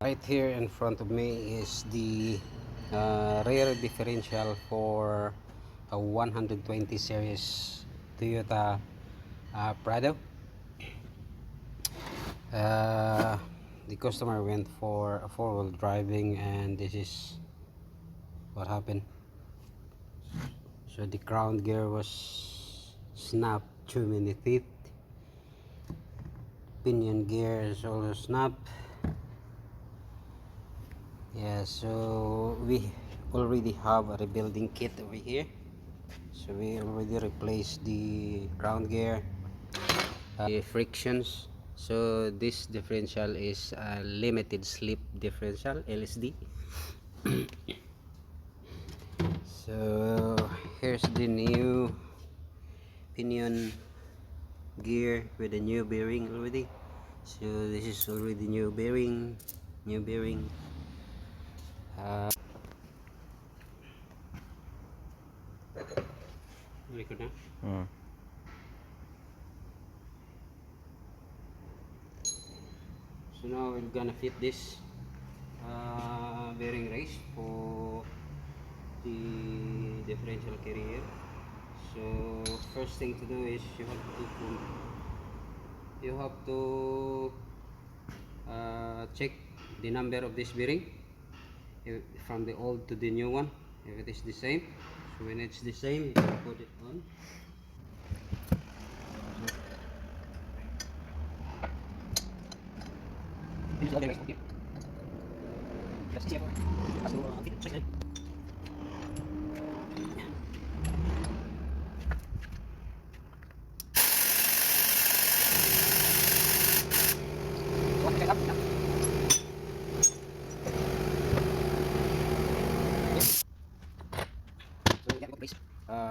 Right here in front of me is the rear differential for a 120 series Toyota Prado. Uh, the customer went for a four-wheel driving, and this is what happened. So the crown gear was snapped too many teeth. Pinion gear is also snapped. Yeah, so we already have a rebuilding kit over here. So we already replaced the ground gear, the frictions. So this differential is a limited slip differential, LSD. So here's the new pinion gear with a new bearing already. So this is already new bearing. Record na? So now we're gonna fit this bearing race for the differential carrier. So first thing to do is you have to check the number of this bearing from the old to the new one, if it is the same. So when it's the same, you put it on.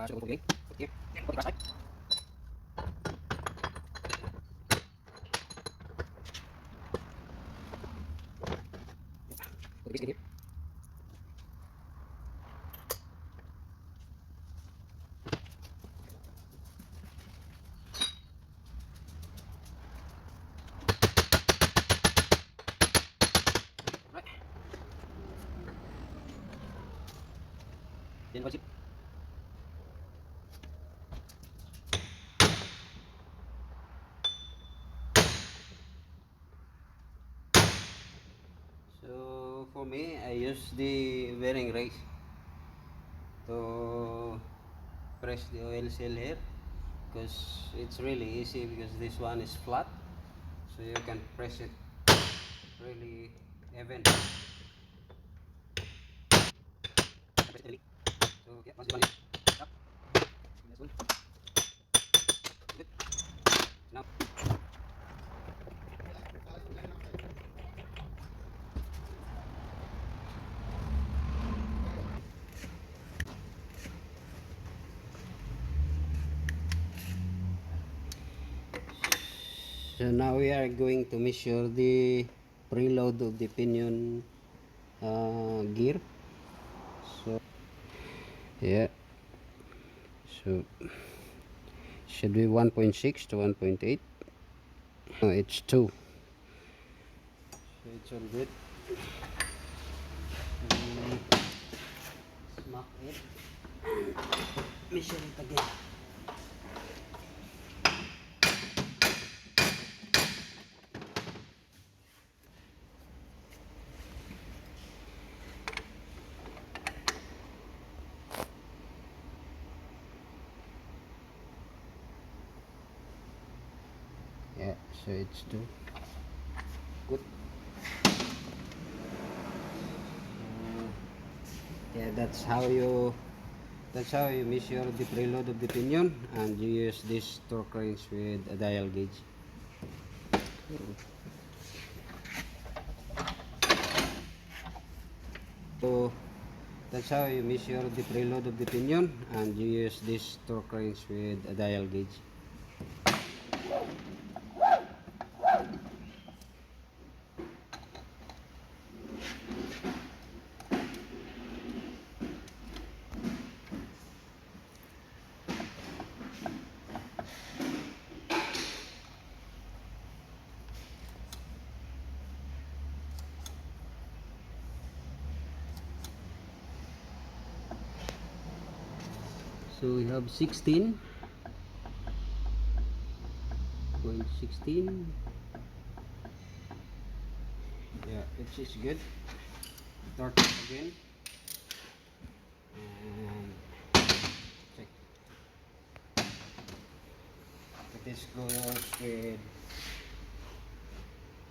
So put here, put it right side. Put the biscuit here. Right. Then what's it? So for me, I use the bearing race to press the oil seal here, because it's really easy, because this one is flat, so you can press it really even. So yeah, once you want it up, that's good. Good. Now, so now we are going to measure the preload of the pinion gear. So yeah, so should be 1.6 to 1.8. No, it's 2. So it's all good. Smack it. Measure it again. Yeah, so it's 2. Good. Yeah, that's how you measure the preload of the pinion, and you use this torque wrench with a dial gauge. So that's how you measure the preload of the pinion, and you use this torque wrench with a dial gauge. So we have 16.16. Yeah, which is good. Start it again and check. This goes with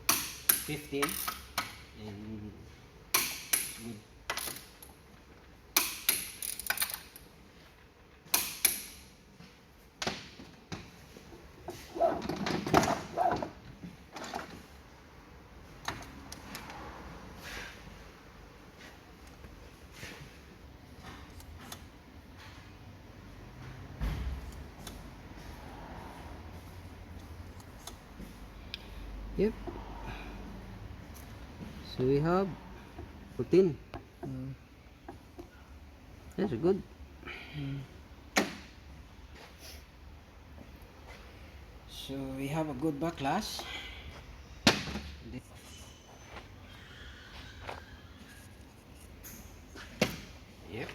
15 and it's good. Yep. So we have 14. That's good. So we have a good backlash. Yep.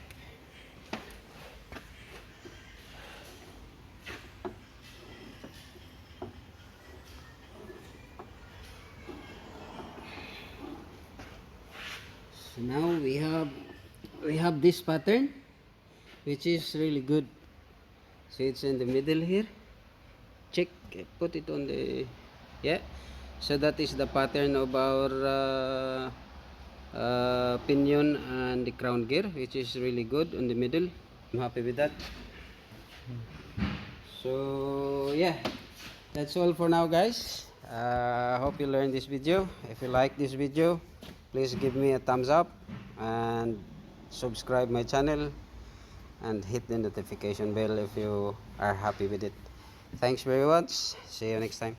So now we have this pattern, which is really good. So it's in the middle here. Check, put it on the, yeah. So that is the pattern of our pinion and the crown gear, which is really good in the middle. I'm happy with that. So yeah, that's all for now, guys. Hope you learned this video. If you like this video, please give me a thumbs up and subscribe my channel and hit the notification bell if you are happy with it. Thanks very much. See you next time.